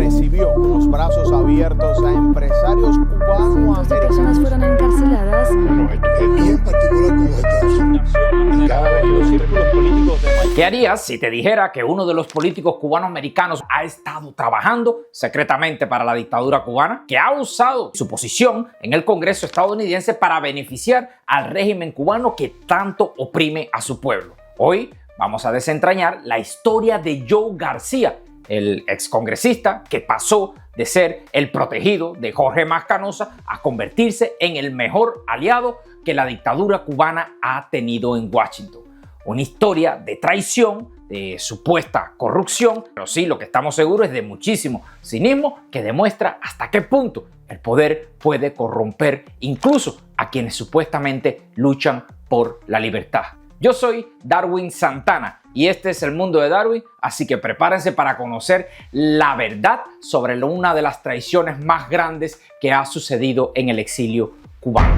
recibió con los brazos abiertos a empresarios cubanos. Cientos de personas fueron encarceladas. Y en particular como ¿Qué harías si te dijera que uno de los políticos cubanoamericanos ha estado trabajando secretamente para la dictadura cubana, que ha usado su posición en el Congreso estadounidense para beneficiar al régimen cubano que tanto oprime a su pueblo? Hoy vamos a desentrañar la historia de Joe García, el excongresista que pasó de ser el protegido de Jorge Mas Canosa a convertirse en el mejor aliado que la dictadura cubana ha tenido en Washington. Una historia de traición, de supuesta corrupción, pero sí, lo que estamos seguros es de muchísimo cinismo que demuestra hasta qué punto el poder puede corromper incluso a quienes supuestamente luchan por la libertad. Yo soy Darwin Santana y este es el mundo de Darwin, así que prepárense para conocer la verdad sobre una de las traiciones más grandes que ha sucedido en el exilio cubano.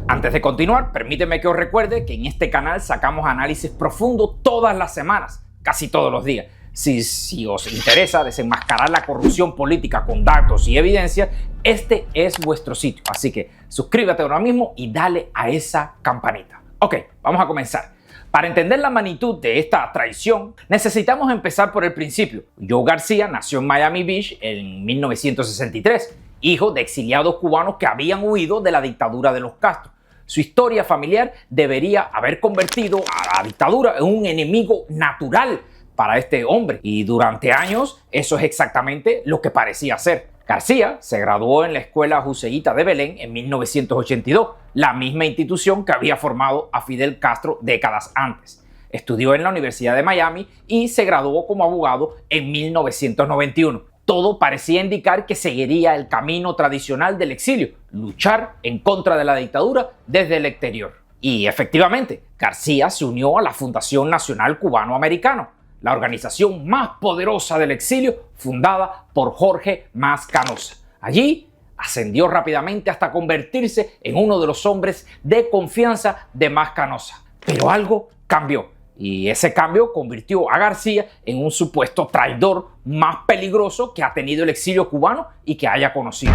Antes de continuar, permíteme que os recuerde que en este canal sacamos análisis profundo todas las semanas, casi todos los días. Si os interesa desenmascarar la corrupción política con datos y evidencia, este es vuestro sitio. Así que suscríbete ahora mismo y dale a esa campanita. Ok, vamos a comenzar. Para entender la magnitud de esta traición, necesitamos empezar por el principio. Joe García nació en Miami Beach en 1963, hijo de exiliados cubanos que habían huido de la dictadura de los Castro. Su historia familiar debería haber convertido a la dictadura en un enemigo natural para este hombre, y durante años eso es exactamente lo que parecía ser. García se graduó en la Escuela Joseíta de Belén en 1982, la misma institución que había formado a Fidel Castro décadas antes. Estudió en la Universidad de Miami y se graduó como abogado en 1991. Todo parecía indicar que seguiría el camino tradicional del exilio, luchar en contra de la dictadura desde el exterior. Y efectivamente, García se unió a la Fundación Nacional Cubano-Americano, la organización más poderosa del exilio, fundada por Jorge Mas Canosa. Allí ascendió rápidamente hasta convertirse en uno de los hombres de confianza de Mas Canosa. Pero algo cambió. Y ese cambio convirtió a García en un supuesto traidor más peligroso que ha tenido el exilio cubano y que haya conocido.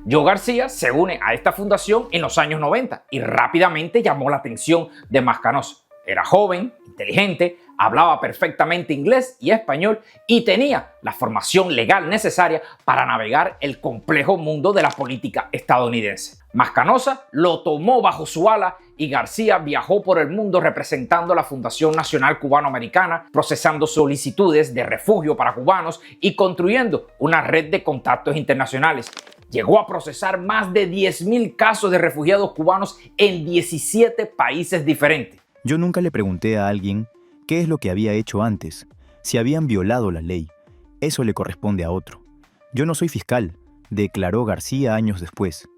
Joe García se une a esta fundación en los años 90 y rápidamente llamó la atención de Mas Canosa. Era joven, inteligente, hablaba perfectamente inglés y español y tenía la formación legal necesaria para navegar el complejo mundo de la política estadounidense. Mas Canosa lo tomó bajo su ala y García viajó por el mundo representando la Fundación Nacional Cubano-Americana, procesando solicitudes de refugio para cubanos y construyendo una red de contactos internacionales. Llegó a procesar más de 10.000 casos de refugiados cubanos en 17 países diferentes. Yo nunca le pregunté a alguien qué es lo que había hecho antes, si habían violado la ley. Eso le corresponde a otro. Yo no soy fiscal, declaró García años después.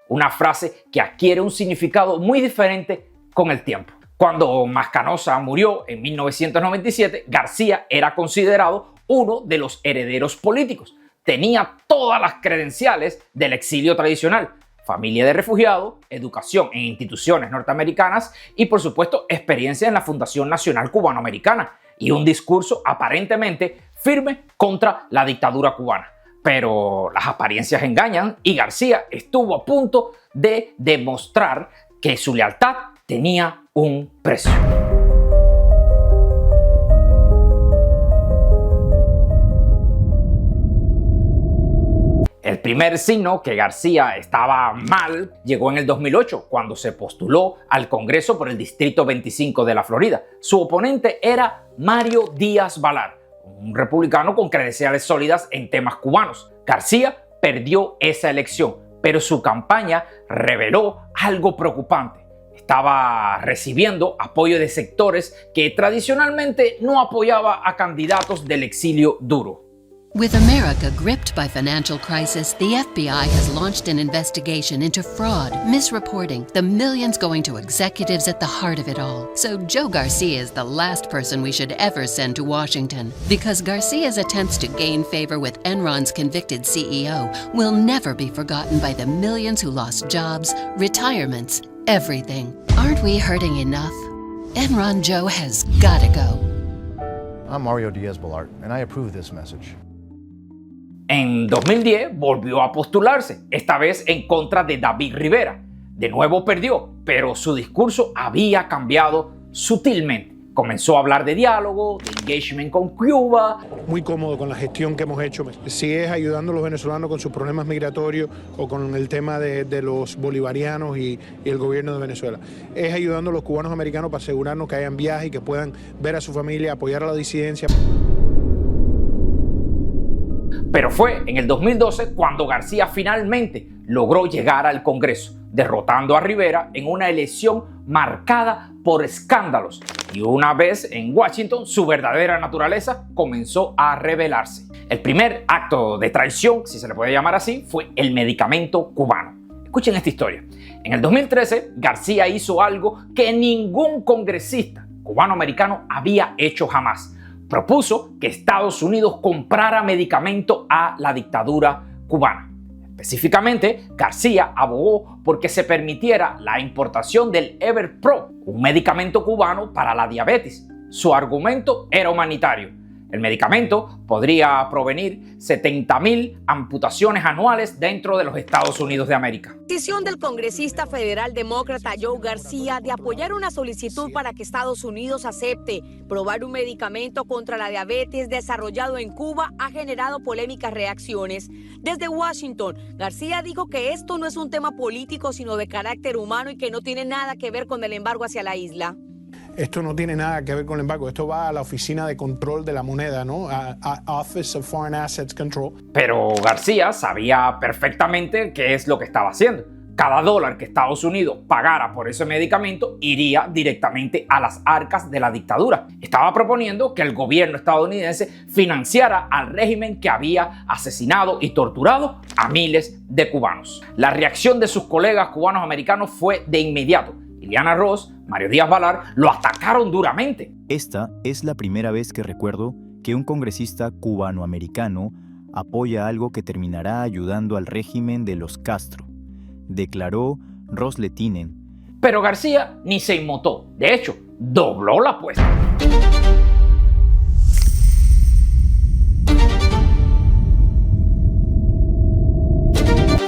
Una frase que adquiere un significado muy diferente con el tiempo. Cuando Mas Canosa murió en 1997, García era considerado uno de los herederos políticos. Tenía todas las credenciales del exilio tradicional. Familia de refugiados, educación en instituciones norteamericanas y, por supuesto, experiencia en la Fundación Nacional Cubano-Americana y un discurso aparentemente firme contra la dictadura cubana. Pero las apariencias engañan y García estuvo a punto de demostrar que su lealtad tenía un precio. El primer signo que García estaba mal llegó en el 2008, cuando se postuló al Congreso por el Distrito 25 de la Florida. Su oponente era Mario Díaz Balart, un republicano con credenciales sólidas en temas cubanos. García perdió esa elección, pero su campaña reveló algo preocupante. Estaba recibiendo apoyo de sectores que tradicionalmente no apoyaba a candidatos del exilio duro. With America gripped by financial crisis, the FBI has launched an investigation into fraud, misreporting, the millions going to executives at the heart of it all. So Joe Garcia is the last person we should ever send to Washington, because Garcia's attempts to gain favor with Enron's convicted CEO will never be forgotten by the millions who lost jobs, retirements, everything. Aren't we hurting enough? Enron Joe has gotta go. I'm Mario Diaz-Balart, and I approve this message. En 2010 volvió a postularse, esta vez en contra de David Rivera. De nuevo perdió, pero su discurso había cambiado sutilmente. Comenzó a hablar de diálogo, de engagement con Cuba. Muy cómodo con la gestión que hemos hecho. Si es ayudando a los venezolanos con sus problemas migratorios o con el tema de los bolivarianos y el gobierno de Venezuela. Es ayudando a los cubanos americanos para asegurarnos que hayan viajes y que puedan ver a su familia, apoyar a la disidencia. Pero fue en el 2012 cuando García finalmente logró llegar al Congreso, derrotando a Rivera en una elección marcada por escándalos. Y una vez en Washington, su verdadera naturaleza comenzó a revelarse. El primer acto de traición, si se le puede llamar así, fue el medicamento cubano. Escuchen esta historia. En el 2013, García hizo algo que ningún congresista cubano-americano había hecho jamás. Propuso que Estados Unidos comprara medicamento a la dictadura cubana. Específicamente, García abogó porque se permitiera la importación del Everpro, un medicamento cubano para la diabetes. Su argumento era humanitario. El medicamento podría provenir 70,000 amputaciones anuales dentro de los Estados Unidos de América. Decisión del congresista federal demócrata Joe García de apoyar una solicitud para que Estados Unidos acepte probar un medicamento contra la diabetes desarrollado en Cuba ha generado polémicas reacciones. Desde Washington, García dijo que esto no es un tema político sino de carácter humano y que no tiene nada que ver con el embargo hacia la isla. Esto no tiene nada que ver con el embargo, esto va a la Oficina de Control de la Moneda, ¿no? A Office of Foreign Assets Control. Pero García sabía perfectamente qué es lo que estaba haciendo. Cada dólar que Estados Unidos pagara por ese medicamento iría directamente a las arcas de la dictadura. Estaba proponiendo que el gobierno estadounidense financiara al régimen que había asesinado y torturado a miles de cubanos. La reacción de sus colegas cubanos americanos fue de inmediato. Ileana Ros, Mario Diaz-Balart lo atacaron duramente. Esta es la primera vez que recuerdo que un congresista cubanoamericano apoya algo que terminará ayudando al régimen de los Castro, declaró Ros Lehtinen. Pero García ni se inmutó. De hecho, dobló la apuesta.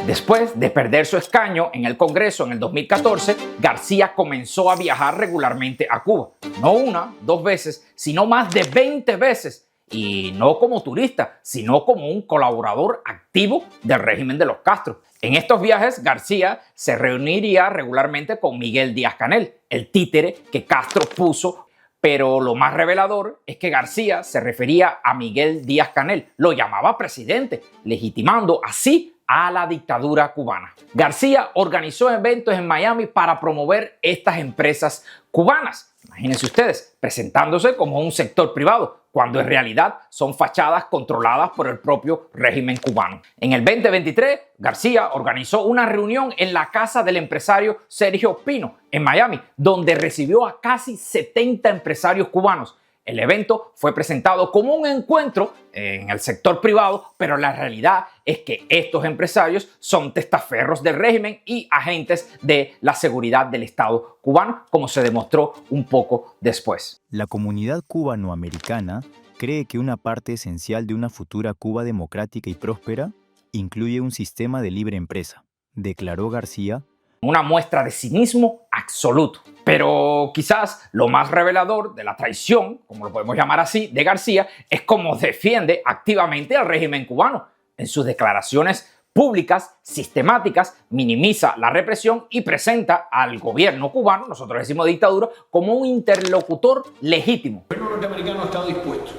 Después de perder su escaño en el Congreso en el 2014, García comenzó a viajar regularmente a Cuba. No una, dos veces, sino más de 20 veces. Y no como turista, sino como un colaborador activo del régimen de los Castro. En estos viajes, García se reuniría regularmente con Miguel Díaz-Canel, el títere que Castro puso. Pero lo más revelador es que García se refería a Miguel Díaz-Canel, lo llamaba presidente, legitimando así a la dictadura cubana. García organizó eventos en Miami para promover estas empresas cubanas. Imagínense ustedes, presentándose como un sector privado, cuando en realidad son fachadas controladas por el propio régimen cubano. En el 2023, García organizó una reunión en la casa del empresario Sergio Pino, en Miami, donde recibió a casi 70 empresarios cubanos. El evento fue presentado como un encuentro en el sector privado, pero la realidad es que estos empresarios son testaferros del régimen y agentes de la seguridad del Estado cubano, como se demostró un poco después. La comunidad cubanoamericana cree que una parte esencial de una futura Cuba democrática y próspera incluye un sistema de libre empresa, declaró García. Una muestra de cinismo absoluto. Pero quizás lo más revelador de la traición, como lo podemos llamar así, de García, es cómo defiende activamente al régimen cubano. En sus declaraciones públicas, sistemáticas, minimiza la represión y presenta al gobierno cubano, nosotros decimos dictadura, como un interlocutor legítimo. El gobierno norteamericano ha estado dispuesto.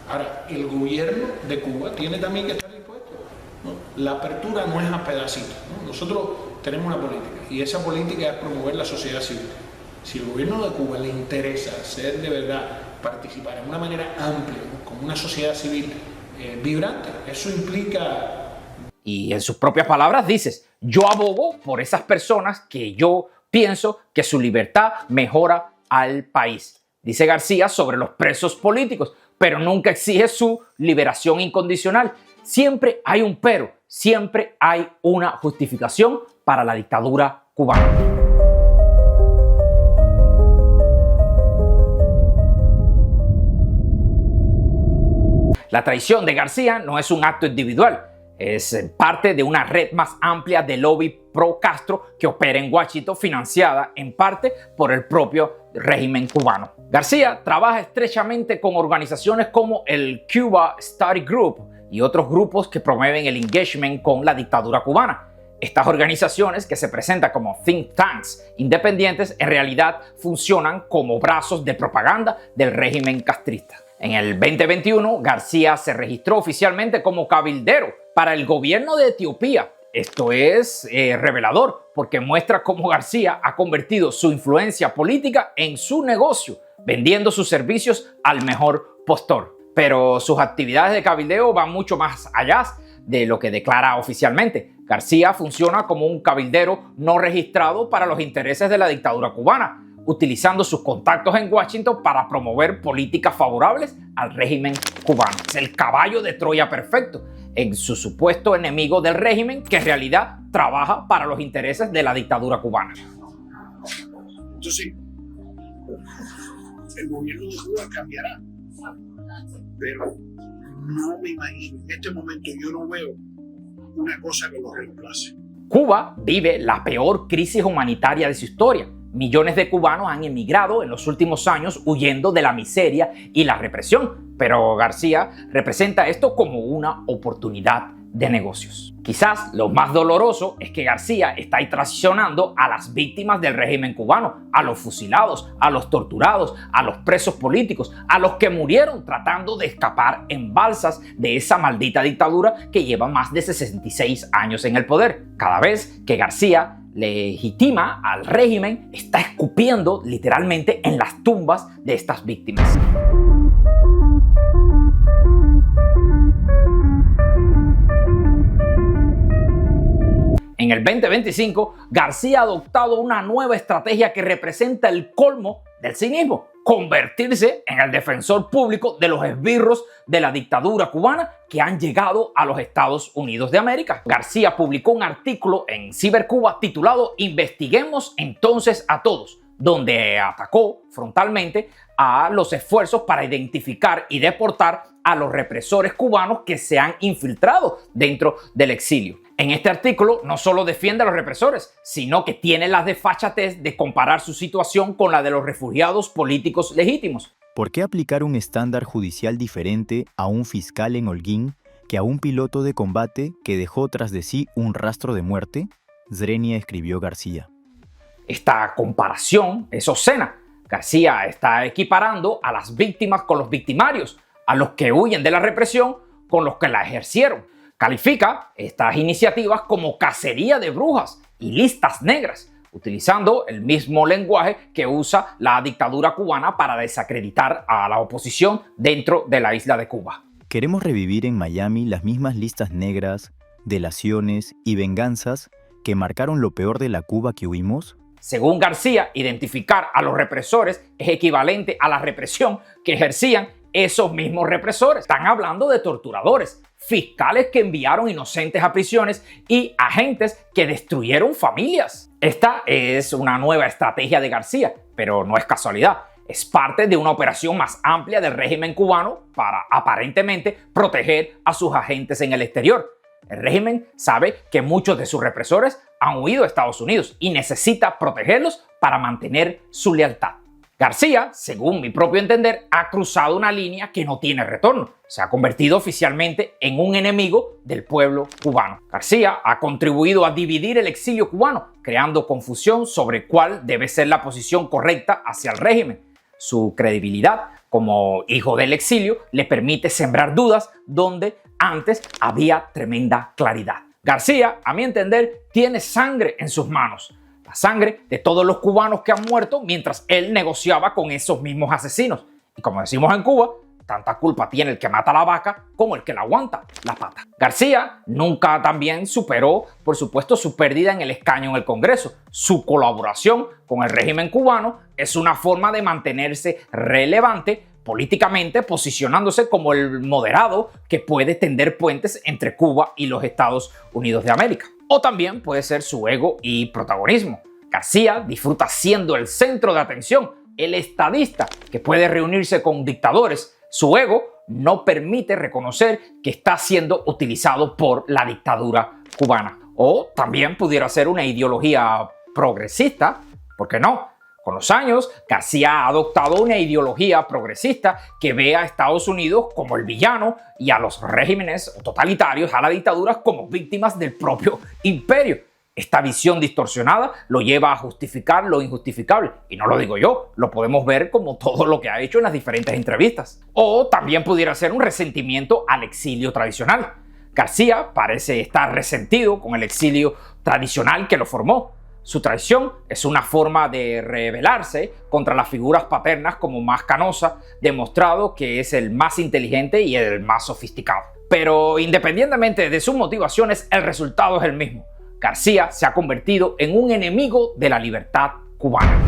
Ahora, el gobierno de Cuba tiene también que estar dispuesto, ¿no? La apertura no es a pedacitos, ¿no? Nosotros tenemos una política y esa política es promover la sociedad civil. Si al gobierno de Cuba le interesa hacer de verdad, participar de una manera amplia, ¿no? Como una sociedad civil vibrante. Eso implica... Y en sus propias palabras dices, yo abogo por esas personas que yo pienso que su libertad mejora al país. Dice García sobre los presos políticos, pero nunca exige su liberación incondicional. Siempre hay un pero, siempre hay una justificación para la dictadura cubana. La traición de García no es un acto individual, es parte de una red más amplia de lobby pro-Castro que opera en Washington, financiada en parte por el propio régimen cubano. García trabaja estrechamente con organizaciones como el Cuba Study Group y otros grupos que promueven el engagement con la dictadura cubana. Estas organizaciones, que se presentan como think tanks independientes, en realidad funcionan como brazos de propaganda del régimen castrista. En el 2021, García se registró oficialmente como cabildero para el gobierno de Etiopía. Esto es revelador porque muestra cómo García ha convertido su influencia política en su negocio, vendiendo sus servicios al mejor postor. Pero sus actividades de cabildeo van mucho más allá de lo que declara oficialmente. García funciona como un cabildero no registrado para los intereses de la dictadura cubana, utilizando sus contactos en Washington para promover políticas favorables al régimen cubano. Es el caballo de Troya perfecto en su supuesto enemigo del régimen, que en realidad trabaja para los intereses de la dictadura cubana. Entonces, el gobierno de Cuba cambiará, pero no me imagino, en este momento yo no veo una cosa que lo reemplace. Cuba vive la peor crisis humanitaria de su historia. Millones de cubanos han emigrado en los últimos años huyendo de la miseria y la represión, pero García representa esto como una oportunidad de negocios. Quizás lo más doloroso es que García está ahí traicionando a las víctimas del régimen cubano, a los fusilados, a los torturados, a los presos políticos, a los que murieron tratando de escapar en balsas de esa maldita dictadura que lleva más de 66 años en el poder. Cada vez que García legitima al régimen, está escupiendo literalmente en las tumbas de estas víctimas. En el 2025, García ha adoptado una nueva estrategia que representa el colmo del cinismo: convertirse en el defensor público de los esbirros de la dictadura cubana que han llegado a los Estados Unidos de América. García publicó un artículo en Cibercuba titulado "Investiguemos entonces a todos", donde atacó frontalmente a los esfuerzos para identificar y deportar a los represores cubanos que se han infiltrado dentro del exilio. En este artículo no solo defiende a los represores, sino que tiene la desfachatez de comparar su situación con la de los refugiados políticos legítimos. ¿Por qué aplicar un estándar judicial diferente a un fiscal en Holguín que a un piloto de combate que dejó tras de sí un rastro de muerte? Zrenia escribió García. Esta comparación es obscena. García está equiparando a las víctimas con los victimarios, a los que huyen de la represión con los que la ejercieron. Califica estas iniciativas como cacería de brujas y listas negras, utilizando el mismo lenguaje que usa la dictadura cubana para desacreditar a la oposición dentro de la isla de Cuba. Queremos revivir en Miami las mismas listas negras, delaciones y venganzas que marcaron lo peor de la Cuba que huimos. Según García, identificar a los represores es equivalente a la represión que ejercían esos mismos represores. Están hablando de torturadores, fiscales que enviaron inocentes a prisiones y agentes que destruyeron familias. Esta es una nueva estrategia de García, pero no es casualidad. Es parte de una operación más amplia del régimen cubano para aparentemente proteger a sus agentes en el exterior. El régimen sabe que muchos de sus represores han huido a Estados Unidos y necesita protegerlos para mantener su lealtad. García, según mi propio entender, ha cruzado una línea que no tiene retorno. Se ha convertido oficialmente en un enemigo del pueblo cubano. García ha contribuido a dividir el exilio cubano, creando confusión sobre cuál debe ser la posición correcta hacia el régimen. Su credibilidad como hijo del exilio le permite sembrar dudas donde antes había tremenda claridad. García, a mi entender, tiene sangre en sus manos. La sangre de todos los cubanos que han muerto mientras él negociaba con esos mismos asesinos. Y como decimos en Cuba, tanta culpa tiene el que mata la vaca como el que la aguanta la pata. García nunca también superó, por supuesto, su pérdida en el escaño en el Congreso. Su colaboración con el régimen cubano es una forma de mantenerse relevante políticamente, posicionándose como el moderado que puede tender puentes entre Cuba y los Estados Unidos de América. O también puede ser su ego y protagonismo. García disfruta siendo el centro de atención, el estadista que puede reunirse con dictadores. Su ego no permite reconocer que está siendo utilizado por la dictadura cubana. O también pudiera ser una ideología progresista, ¿por qué no? Con los años, García ha adoptado una ideología progresista que ve a Estados Unidos como el villano y a los regímenes totalitarios, a las dictaduras, como víctimas del propio imperio. Esta visión distorsionada lo lleva a justificar lo injustificable. Y no lo digo yo, lo podemos ver como todo lo que ha hecho en las diferentes entrevistas. O también pudiera ser un resentimiento al exilio tradicional. García parece estar resentido con el exilio tradicional que lo formó. Su traición es una forma de rebelarse contra las figuras paternas como más Canosa, demostrado que es el más inteligente y el más sofisticado. Pero independientemente de sus motivaciones, el resultado es el mismo. García se ha convertido en un enemigo de la libertad cubana.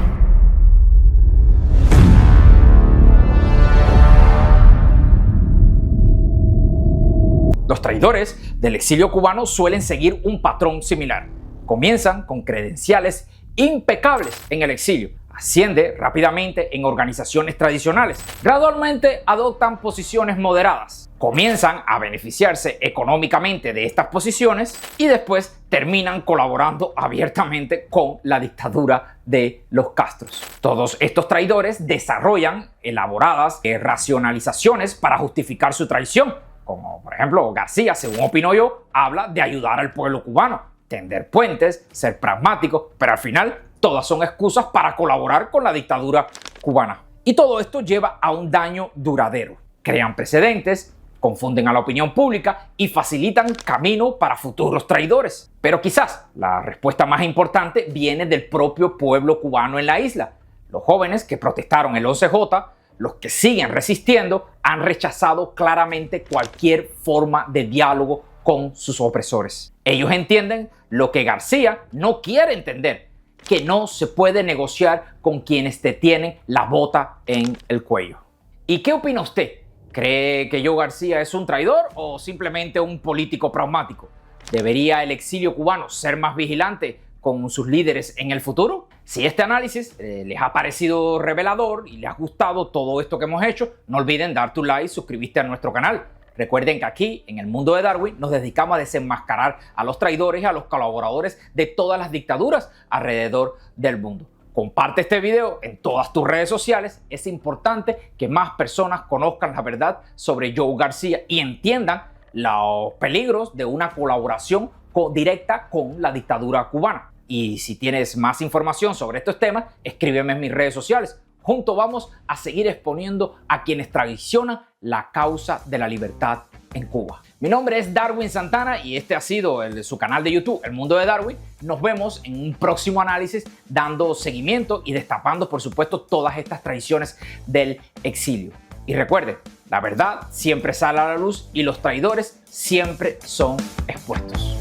Los traidores del exilio cubano suelen seguir un patrón similar. Comienzan con credenciales impecables en el exilio, asciende rápidamente en organizaciones tradicionales, gradualmente adoptan posiciones moderadas, comienzan a beneficiarse económicamente de estas posiciones y después terminan colaborando abiertamente con la dictadura de los Castros. Todos estos traidores desarrollan elaboradas racionalizaciones para justificar su traición, como por ejemplo García, según opino yo, habla de ayudar al pueblo cubano, tender puentes, ser pragmático, pero al final todas son excusas para colaborar con la dictadura cubana. Y todo esto lleva a un daño duradero. Crean precedentes, confunden a la opinión pública y facilitan camino para futuros traidores. Pero quizás la respuesta más importante viene del propio pueblo cubano en la isla. Los jóvenes que protestaron el 11J, los que siguen resistiendo, han rechazado claramente cualquier forma de diálogo con sus opresores. Ellos entienden lo que García no quiere entender, que no se puede negociar con quienes te tienen la bota en el cuello. ¿Y qué opina usted? ¿Cree que Joe García es un traidor o simplemente un político pragmático? ¿Debería el exilio cubano ser más vigilante con sus líderes en el futuro? Si este análisis les ha parecido revelador y les ha gustado todo esto que hemos hecho, no olviden dar tu like y suscribirte a nuestro canal. Recuerden que aquí, en el mundo de Darwin, nos dedicamos a desenmascarar a los traidores y a los colaboradores de todas las dictaduras alrededor del mundo. Comparte este video en todas tus redes sociales. Es importante que más personas conozcan la verdad sobre Joe García y entiendan los peligros de una colaboración directa con la dictadura cubana. Y si tienes más información sobre estos temas, escríbeme en mis redes sociales. Juntos vamos a seguir exponiendo a quienes traicionan la causa de la libertad en Cuba. Mi nombre es Darwin Santana y este ha sido su canal de YouTube, El Mundo de Darwin. Nos vemos en un próximo análisis dando seguimiento y destapando, por supuesto, todas estas traiciones del exilio. Y recuerde, la verdad siempre sale a la luz y los traidores siempre son expuestos.